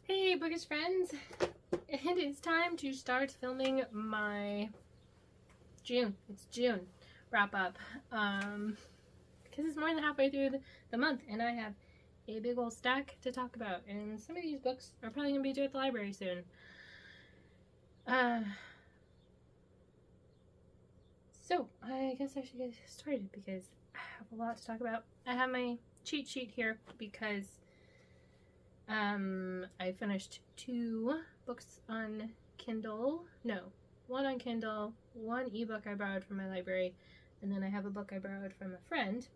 Hey bookish friends, it is time to start filming my June wrap up because it's more than halfway through the month and I have a big old stack to talk about, and some of these books are probably going to be due at the library soon. So I guess I should get started because I have a lot to talk about. I have my cheat sheet here because I finished 2 books on Kindle. No, 1 on Kindle, 1 ebook I borrowed from my library, and then I have a book I borrowed from a friend.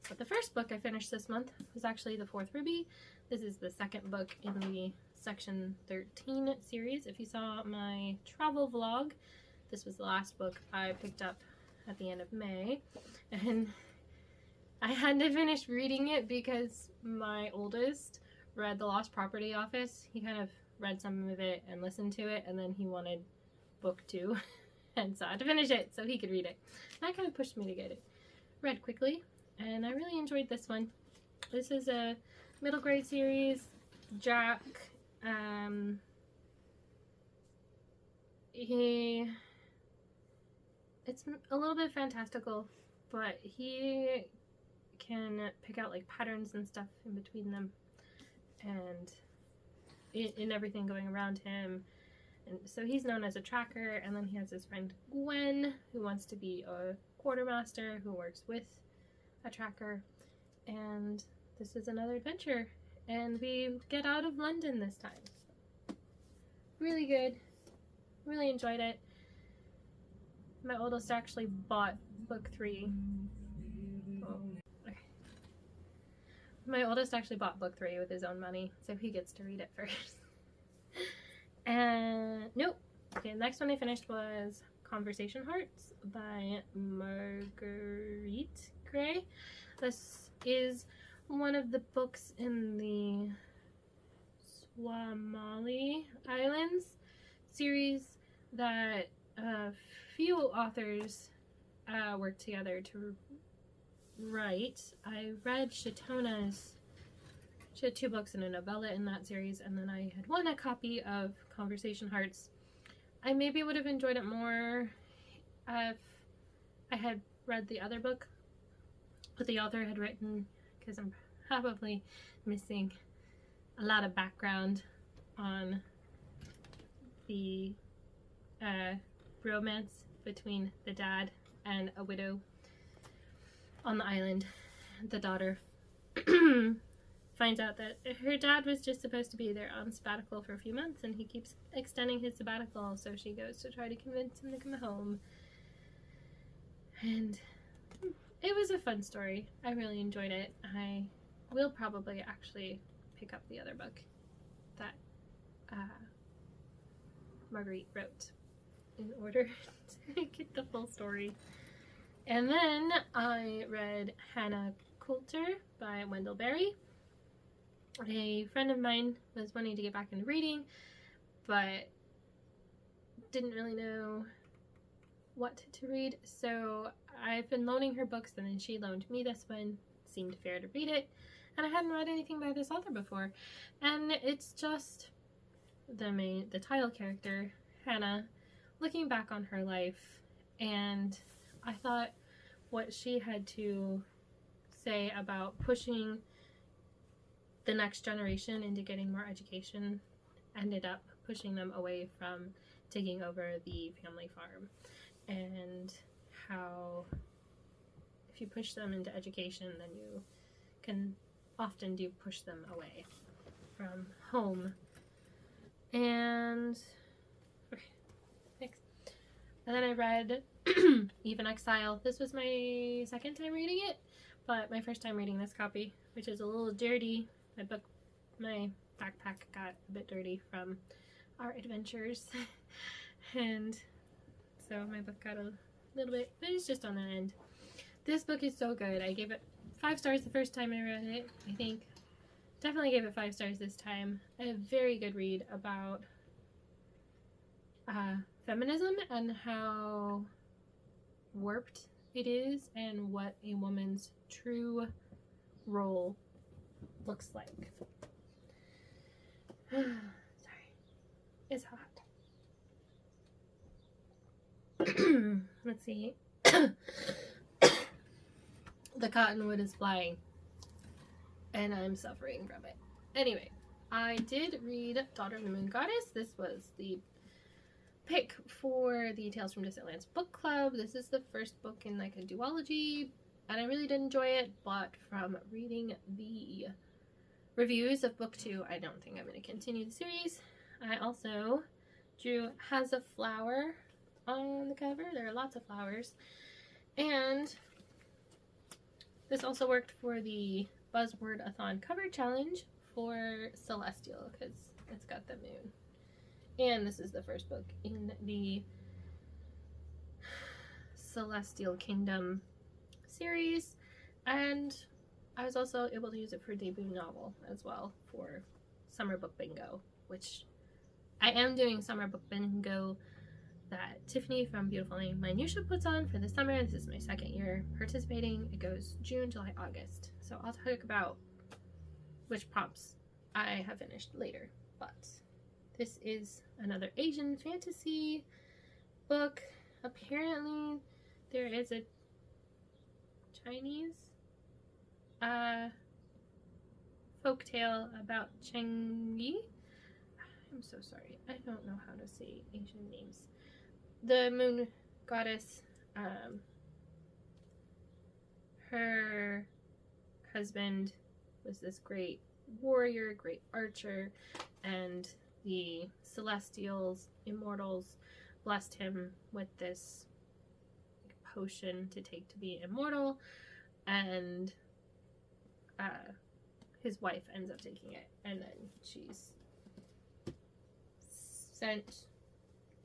But the first book I finished this month was actually The Fourth Ruby. This is the second book in the Section 13 series. If you saw my travel vlog, this was the last book I picked up at the end of May. And I had to finish reading it because my oldest read The Lost Property Office. He kind of read some of it and listened to it, and then he wanted book 2. And so I had to finish it so he could read it. And that kind of pushed me to get it read quickly. And I really enjoyed this one. This is a middle grade series. Jack, it's a little bit fantastical, but he can pick out like patterns and stuff in between them and in everything going around him. And so he's known as a tracker, and then he has his friend Gwen, who wants to be a quartermaster who works with a tracker. And this is another adventure, and we get out of London this time. Really good. Really enjoyed it. My oldest actually bought book 3. My oldest actually bought book 3 with his own money, so he gets to read it first. And nope. Okay, the next one I finished was Conversation Hearts by Marguerite Gray. This is one of the books in the Swamali Islands series that a few authors worked together to write. I read Shatona's. She had 2 books and a novella in that series, and then I had won a copy of Conversation Hearts. I maybe would have enjoyed it more if I had read the other book that the author had written, because I'm probably missing a lot of background on the romance between the dad and a widow on the island. The daughter finds out that her dad was just supposed to be there on sabbatical for a few months, and he keeps extending his sabbatical, so she goes to try to convince him to come home. And it was a fun story. I really enjoyed it. I will probably actually pick up the other book that Marguerite wrote in order to get the full story. And then I read Hannah Coulter by Wendell Berry. A friend of mine was wanting to get back into reading, but didn't really know what to read, so I've been loaning her books, and then she loaned me this one. Seemed fair to read it, and I hadn't read anything by this author before. And it's just the title character, Hannah, looking back on her life, and I thought what she had to say about pushing the next generation into getting more education ended up pushing them away from taking over the family farm, and how if you push them into education, then you can often do push them away from home. And okay, next. And then I read Eve in Exile. This was my second time reading it, but my first time reading this copy, which is a little dirty. My backpack got a bit dirty from our adventures, and so my book got a little bit, but it's just on the end. This book is so good. I gave it 5 stars the first time I read it, I think. Definitely gave it 5 stars this time. A very good read about feminism and how warped it is, and what a woman's true role looks like. Sorry. It's hot. Let's see. The cottonwood is flying. And I'm suffering from it. Anyway, I did read Daughter of the Moon Goddess. This was the pick for the Tales from Distant Lands book club. This is the first book in like a duology, and I really did enjoy it, but from reading the reviews of book 2, I don't think I'm going to continue the series. I also drew Has a Flower on the cover. There are lots of flowers. And this also worked for the Buzzword-a-thon cover challenge for Celestial, because it's got the moon. And this is the first book in the Celestial Kingdom series. And I was also able to use it for debut novel as well for Summer Book Bingo, which I am doing Summer Book Bingo that Tiffany from Beautiful Minutia puts on for the summer. This is my second year participating. It goes June, July, August. So I'll talk about which prompts I have finished later. But this is another Asian fantasy book. Apparently there is a Chinese folktale about Chang'e. I'm so sorry. I don't know how to say Asian names. The moon goddess, her husband was this great warrior, great archer, and the Celestials, immortals, blessed him with this potion to take to be immortal, and his wife ends up taking it, and then she's sent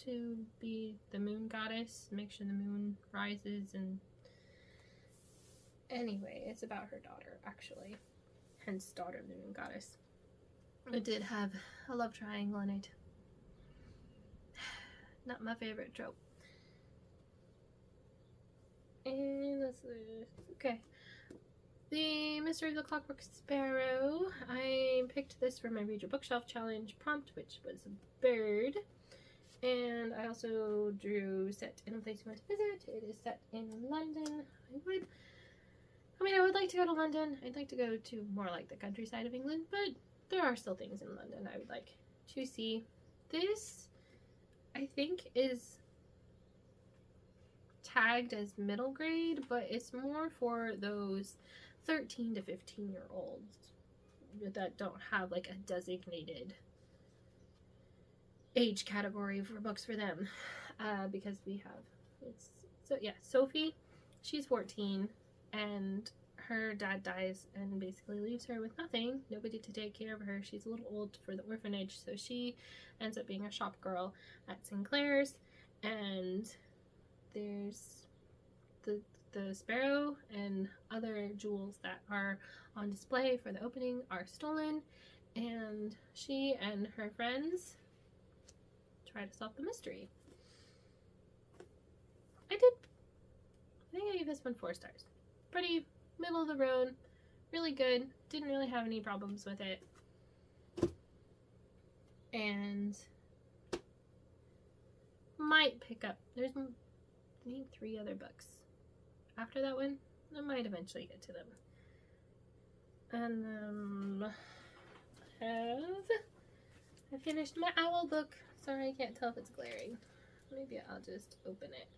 to be the moon goddess, make sure the moon rises, and anyway, it's about her daughter, actually, hence Daughter of the Moon Goddess. It did have a love triangle in it. Not my favorite trope. And let's see. Okay. The Mystery of the Clockwork Sparrow. I picked this for my Read Your Bookshelf Challenge prompt, which was a bird. And I also drew Set in a Place You Want to Visit. It is set in London. I would like to go to London. I'd like to go to more like the countryside of England, but there are still things in London I would like to see. This, I think, is tagged as middle grade, but it's more for those 13 to 15-year-olds that don't have like a designated age category for books for them, because we have, Sophie, she's 14, and her dad dies and basically leaves her with nothing, nobody to take care of her. She's a little old for the orphanage, so she ends up being a shop girl at Sinclair's, and there's the sparrow and other jewels that are on display for the opening are stolen, and she and her friends try to solve the mystery. I think I gave this one 4 stars. Pretty middle of the road, really good, didn't really have any problems with it, and might pick up, there's I think 3 other books after that one. I might eventually get to them. And I finished my owl book. Sorry, I can't tell if it's glaring. Maybe I'll just open it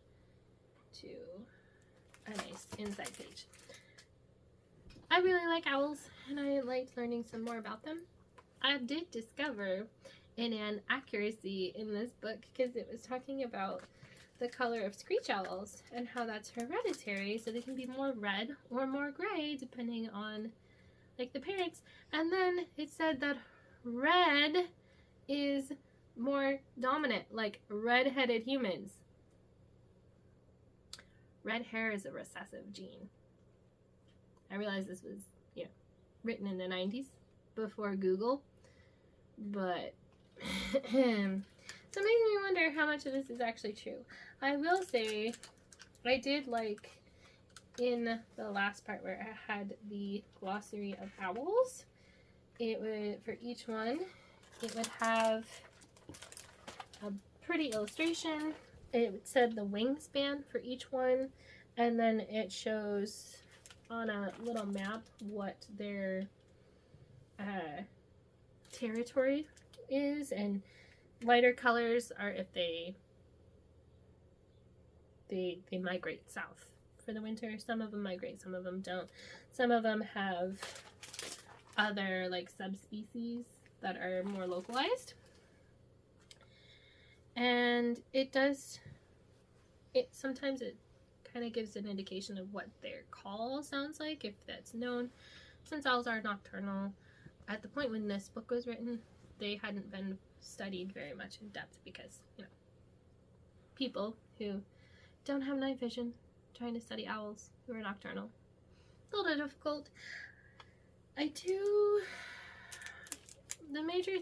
to a nice inside page. I really like owls, and I liked learning some more about them. I did discover an inaccuracy in this book because it was talking about the color of screech owls and how that's hereditary, so they can be more red or more gray depending on like the parents. And then it said that red is more dominant, like red-headed humans. Red hair is a recessive gene. I realized this was, written in the 90s before Google, but so it makes me wonder how much of this is actually true. I will say I did like in the last part where I had the glossary of owls. It would, for each one, it would have a pretty illustration. It said the wingspan for each one, and then it shows on a little map what their territory is, and lighter colors are if they migrate south for the winter. Some of them migrate, some of them don't. Some of them have other like subspecies that are more localized. And sometimes it kind of gives an indication of what their call sounds like, if that's known. Since owls are nocturnal, at the point when this book was written, they hadn't been studied very much in depth because, you know, people who don't have night vision trying to study owls who are nocturnal, a little difficult. The major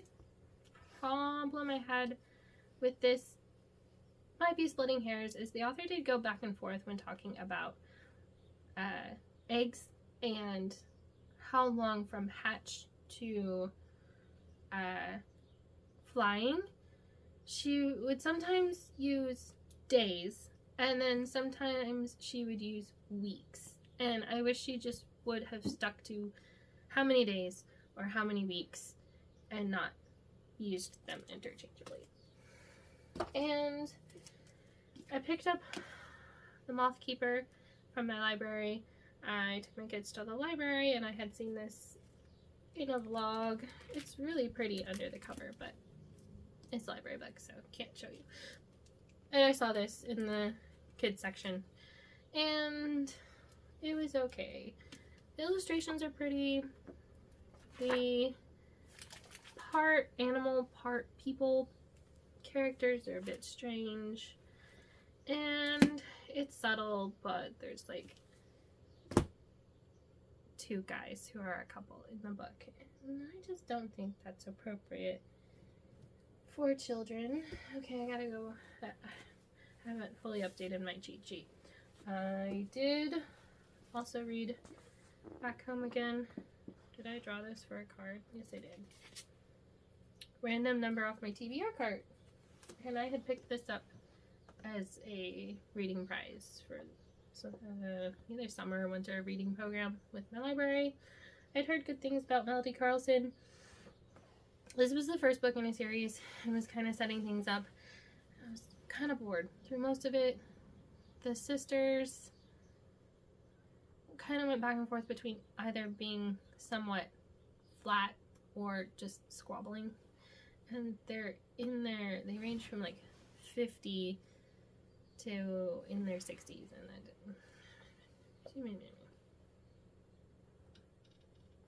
problem I had with this, might be splitting hairs, is the author did go back and forth when talking about eggs and how long from hatch to flying. She would sometimes use days, and then sometimes she would use weeks, and I wish she just would have stuck to how many days or how many weeks and not used them interchangeably. And I picked up The Moth Keeper from my library. I took my kids to the library and I had seen this in a vlog. It's really pretty under the cover, but it's a library book, so can't show you. And I saw this in the kids section and it was okay. The illustrations are pretty. The part animal, part people characters are a bit strange, and it's subtle, but there's like two guys who are a couple in the book, and I just don't think that's appropriate for children. Okay, I gotta go. I haven't fully updated my cheat sheet. I did also read Back Home Again. Did I draw this for a card? Yes, I did. Random number off my TBR card. And I had picked this up as a reading prize for either summer or winter reading program with my library. I'd heard good things about Melody Carlson. This was the first book in a series and was kind of setting things up. I was kind of bored through most of it. The sisters kind of went back and forth between either being somewhat flat or just squabbling. And they're in there, they range from like 50 to in their 60s, and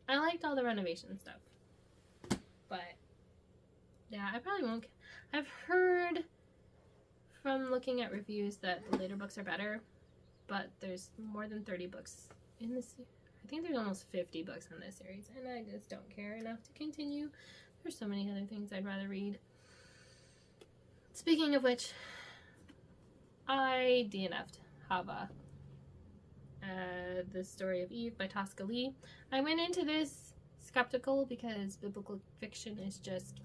I liked all the renovation stuff, but yeah, I probably won't. I've heard from looking at reviews that the later books are better, but there's more than 30 books in this. I think there's almost 50 books in this series, and I just don't care enough to continue. There's so many other things I'd rather read. Speaking of which, I DNF'd Hava, The Story of Eve by Tosca Lee. I went into this skeptical because biblical fiction is just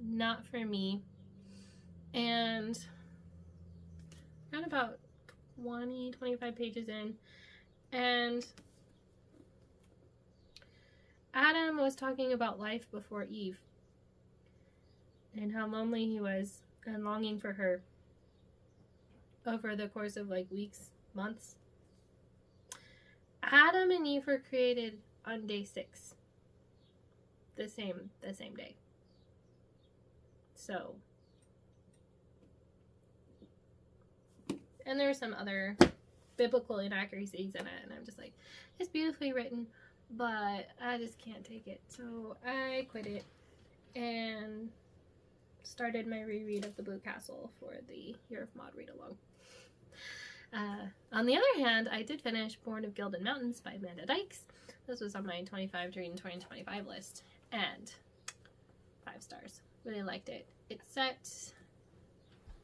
not for me. And got about 25 pages in, and Adam was talking about life before Eve and how lonely he was and longing for her over the course of like weeks, months. Adam and Eve were created on day 6, the same day. So, and there's some other biblical inaccuracies in it, and I'm just like, it's beautifully written, but I just can't take it. So I quit it and started my reread of The Blue Castle for the Year of Maud read-along. On the other hand, I did finish Born of Gilded Mountains by Amanda Dykes. This was on my 25 to read in 2025 list, and 5 stars. Really liked it. It's set,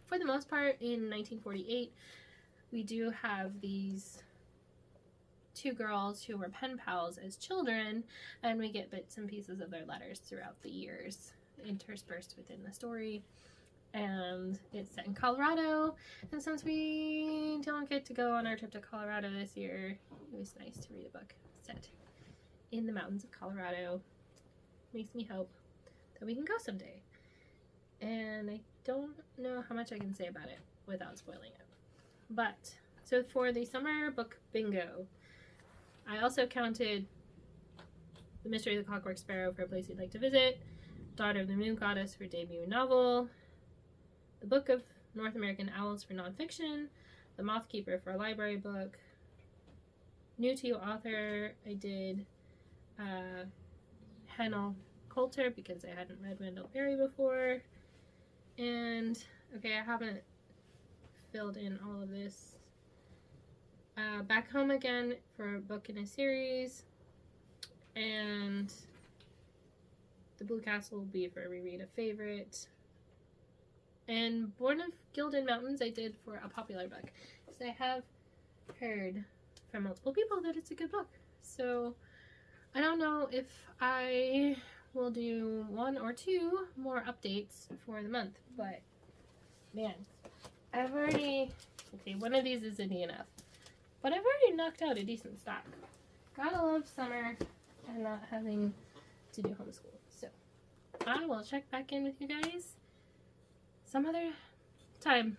for the most part, in 1948. We do have these two girls who were pen pals as children, and we get bits and pieces of their letters throughout the years interspersed within the story. And it's set in Colorado, and since we don't get to go on our trip to Colorado this year, it was nice to read a book set in the mountains of Colorado. Makes me hope that we can go someday. And I don't know how much I can say about it without spoiling it. But, so for the summer book bingo, I also counted The Mystery of the Clockwork Sparrow for a place you'd like to visit, Daughter of the Moon Goddess for debut novel, The Book of North American Owls for nonfiction, The Moth Keeper for a library book. New to you author, I did Hannah Coulter because I hadn't read Wendell Berry before. And, okay, I haven't filled in all of this. Back Home Again for a book in a series. And The Blue Castle will be for a reread, a favorite. And Born of Gilded Mountains I did for a popular book, because I have heard from multiple people that it's a good book. So I don't know if I will do 1 or 2 more updates for the month, but man, I've already, okay, one of these is indie enough, but I've already knocked out a decent stack. Gotta love summer and not having to do homeschool. So I will check back in with you guys some other time.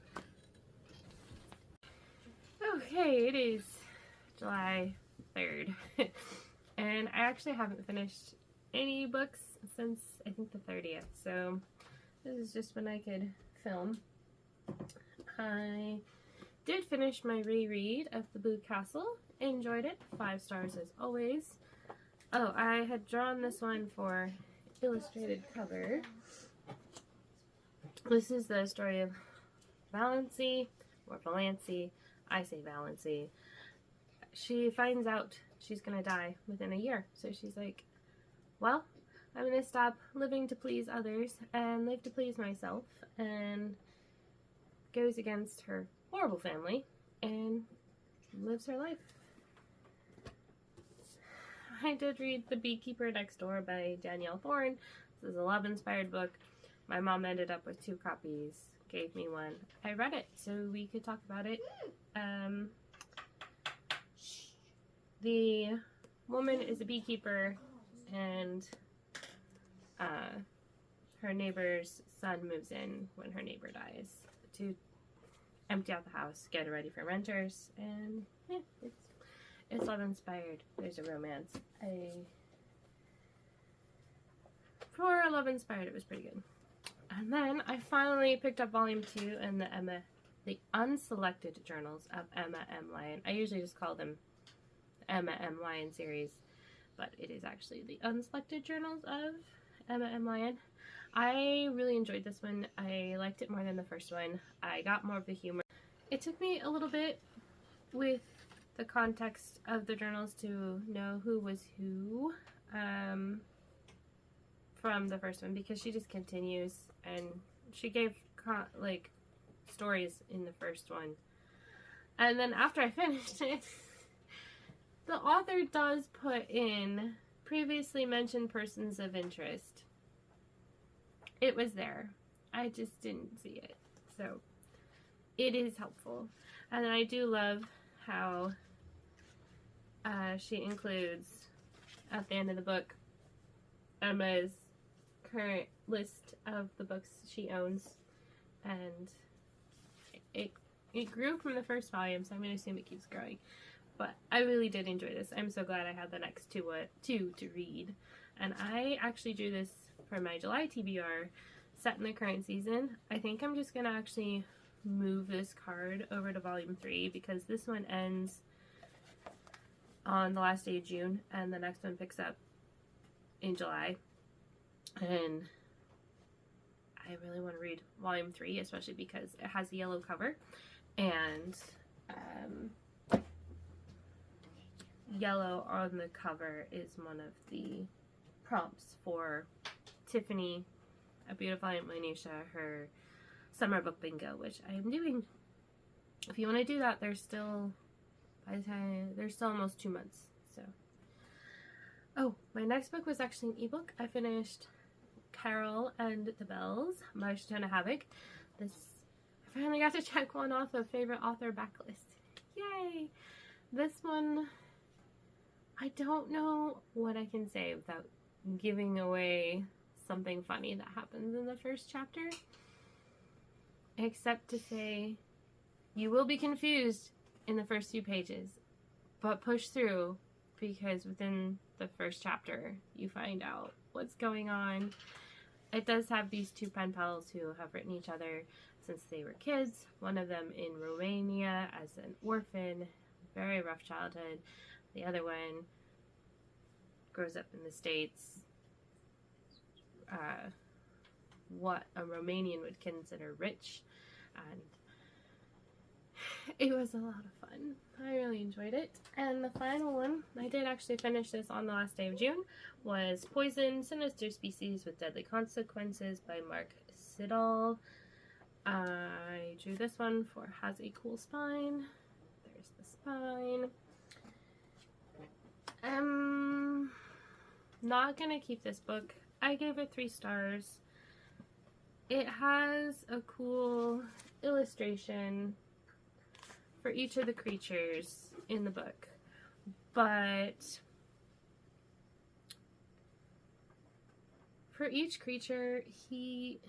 Okay, it is July 3rd and I actually haven't finished any books since I think the 30th, so this is just when I could film. I did finish my reread of The Blue Castle, enjoyed it, 5 stars as always. Oh, I had drawn this one for illustrated cover. This is the story of Valancy, or Valancy, I say Valancy. She finds out she's gonna die within a year, so she's like, well, I'm gonna stop living to please others and live to please myself, and goes against her horrible family and lives her life. I did read The Beekeeper Next Door by Danielle Thorne. This is a love-inspired book. My mom ended up with 2 copies, gave me one. I read it so we could talk about it. The woman is a beekeeper, and her neighbor's son moves in when her neighbor dies to empty out the house, get it ready for renters, and yeah, it's love inspired. There's a romance. For a love inspired, it was pretty good. And then I finally picked up volume 2 in the Unselected Journals of Emma M. Lyon. I usually just call them Emma M. Lyon series, but it is actually the Unselected Journals of Emma M. Lyon. I really enjoyed this one. I liked it more than the first one. I got more of the humor. It took me a little bit with the context of the journals to know who was who from the first one, because she just continues, and she gave like stories in the first one, and then after I finished it, the author does put in previously mentioned persons of interest. It was there. I just didn't see it. So it is helpful. And then I do love how she includes at the end of the book Emma's current list of the books she owns. And it grew from the first volume, so I'm going to assume it keeps growing. But I really did enjoy this. I'm so glad I had the next two to read. And I actually drew this for my July TBR set in the current season. I think I'm just going to actually move this card over to volume 3, because this one ends on the last day of June and the next one picks up in July. And I really want to read volume 3, especially because it has a yellow cover, and yellow on the cover is one of the prompts for Tiffany, A Beautiful Aunt Minutia, her summer book bingo, which I am doing. If you want to do that, there's still by the time, there's still almost 2 months, so. Oh, my next book was actually an ebook. I finished Carol and the Bells by Shona Havoc. I finally got to check one off of favorite author backlist. Yay! This one, I don't know what I can say without giving away something funny that happens in the first chapter, except to say you will be confused in the first few pages, but push through, because within the first chapter you find out what's going on. It does have these two pen pals who have written each other since they were kids, one of them in Romania as an orphan, very rough childhood. The other one grows up in the States, what a Romanian would consider rich, and it was a lot of fun. I really enjoyed it. And the final one, I did actually finish this on the last day of June, was Poison, Sinister Species with Deadly Consequences by Mark Siddall. I drew this one for Has a Cool Spine. There's the spine. Not gonna keep this book. I gave it 3 stars. It has a cool illustration for each of the creatures in the book, but for each creature he'd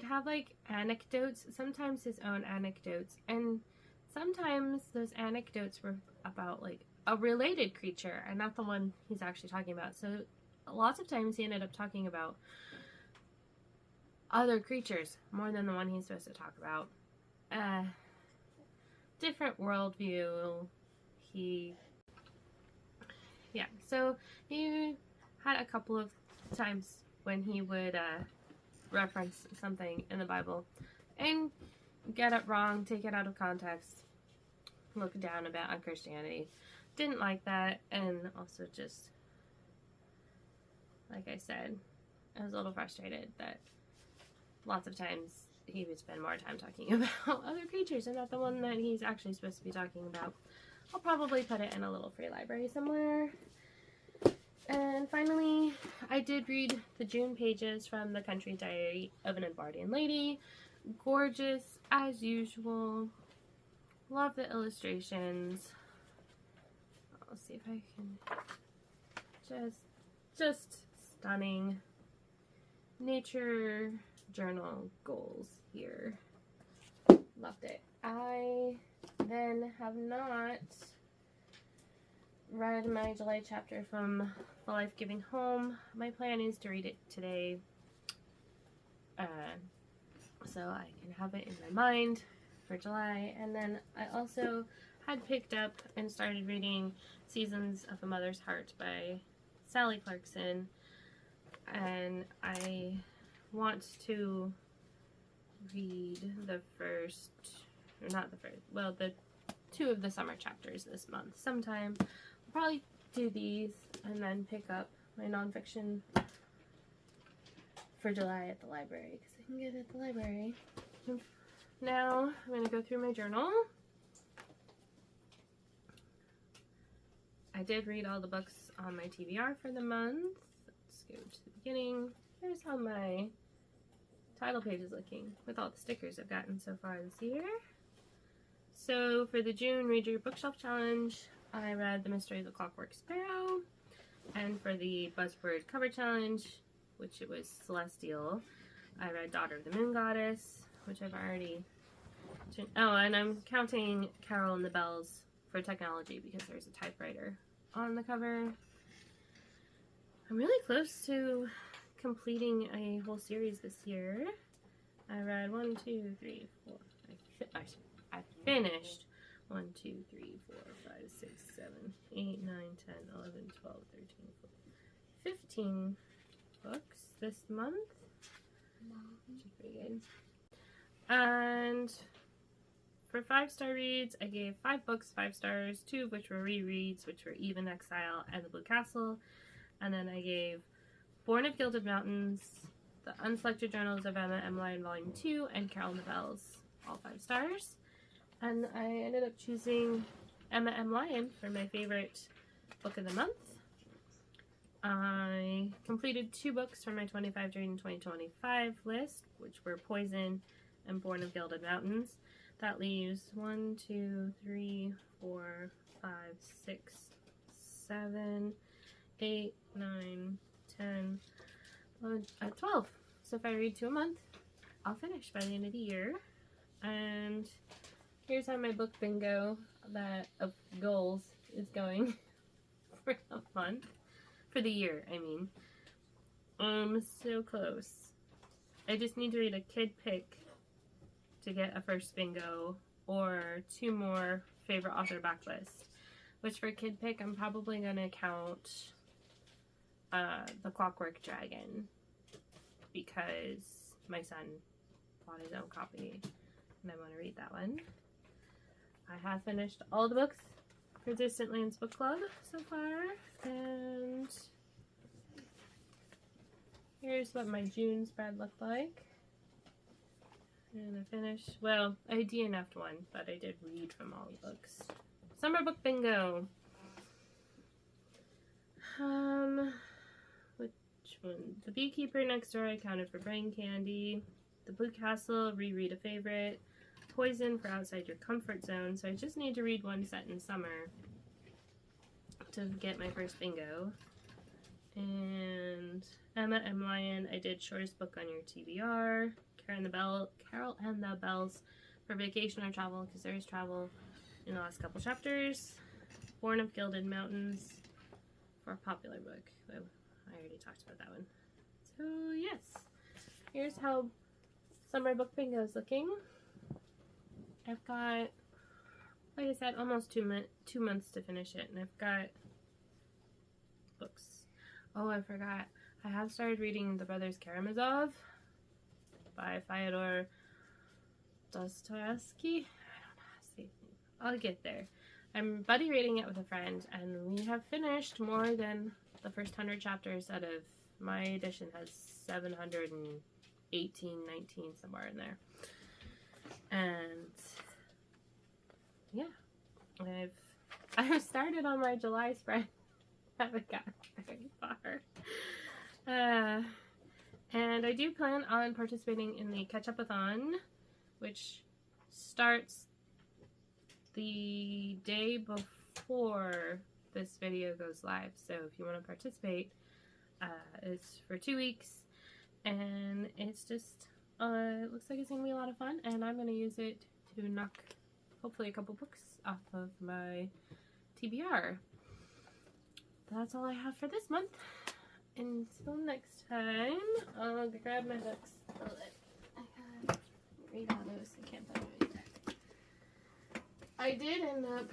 have like anecdotes, sometimes his own anecdotes, and sometimes those anecdotes were about like a related creature and not the one he's actually talking about. So lots of times he ended up talking about other creatures more than the one he's supposed to talk about. Different worldview. So he had a couple of times when he would reference something in the Bible and get it wrong, take it out of context, look down a bit on Christianity. Didn't like that, and also just, like I said, I was a little frustrated that lots of times he would spend more time talking about other creatures and not the one that he's actually supposed to be talking about. I'll probably put it in a little free library somewhere. And finally, I did read the June pages from The Country Diary of an Edwardian Lady. Gorgeous as usual. Love the illustrations. I'll see if I can just stunning nature journal goals here. Loved it. I then have not read my July chapter from The Life Giving Home. My plan is to read it today, so I can have it in my mind for July. And then I also had picked up and started reading Seasons of a Mother's Heart by Sally Clarkson, and I want to read the the 2 of the summer chapters this month sometime. I'll probably do these and then pick up my nonfiction for July at the library, because I can get it at the library. Now I'm going to go through my journal. I did read all the books on my TBR for the month. Let's go to the beginning. Here's how my title page is looking with all the stickers I've gotten so far this year. So for the June Read Your Bookshelf Challenge, I read The Mystery of the Clockwork Sparrow. And for the Buzzword Cover Challenge, which it was Celestial, I read Daughter of the Moon Goddess, which I've already... Oh, and I'm counting Carol and the Bells for technology because there's a typewriter on the cover. I'm really close to completing a whole series this year. I read 1, 2, 3, 4. I finished 1, 2, 3, 4, 5, 6, 7, 8, 9, 10, 11, 12, 13, 14, 15 books this month, which is pretty good. And for 5-star reads, I gave 5 books 5 stars, 2 of which were rereads, which were Eve in Exile and The Blue Castle. And then I gave Born of Gilded Mountains, The Unselected Journals of Emma Emmeline Volume 2, and Carol and the Bells, all 5 stars. And I ended up choosing Emma M. Lyon for my favorite book of the month. I completed 2 books from my 25 Dream 2025 list, which were Poison and Born of Gilded Mountains. That leaves 1, 2, 3, 4, 5, 6, 7, 8, 9, 10, 12. So if I read 2 a month, I'll finish by the end of the year. And here's how my book bingo of goals is going for the month. For the year, I mean. So close. I just need to read a kid pick to get a first bingo, or 2 more favorite author backlist. Which for kid pick, I'm probably gonna count The Clockwork Dragon, because my son bought his own copy and I want to read that one. I have finished all the books for Distant Lands Book Club so far, and here's what my June spread looked like. And I finished, well, I DNF'd one, but I did read from all the books. Summer book bingo. Which one? The Beekeeper Next Door, I counted for Brain Candy. The Blue Castle, reread a favorite. Poison for Outside Your Comfort Zone. So I just need to read one set in summer to get my first bingo. And Emma M. Lyon, I did Shortest Book on Your TBR. Carol and the Bells for Vacation or Travel, because there is travel in the last couple chapters. Born of Gilded Mountains for a popular book. Oh, I already talked about that one. So yes, here's how summer book bingo is looking. I've got, like I said, almost 2 months to finish it, and I've got books. Oh, I forgot. I have started reading The Brothers Karamazov by Fyodor Dostoevsky. I don't know how to say it. I'll get there. I'm buddy reading it with a friend, and we have finished more than the first 100 chapters out of, my edition has 718, 19, somewhere in there. And yeah, I've started on my July spread. Haven't gotten very far. And I do plan on participating in the Catch-Up-a-thon, which starts the day before this video goes live. So if you want to participate, it's for 2 weeks, and it's just, it looks like it's going to be a lot of fun, and I'm going to use it to knock hopefully a couple books off of my TBR. That's all I have for this month. Until next time, I'll grab my books. I gotta read all those. I can't find my deck. I did end up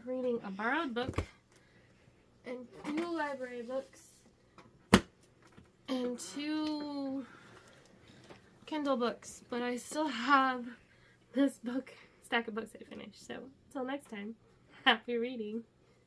reading a borrowed book and 2 library books and 2 Kindle books, but I still have this stack of books I finished. So until next time, happy reading.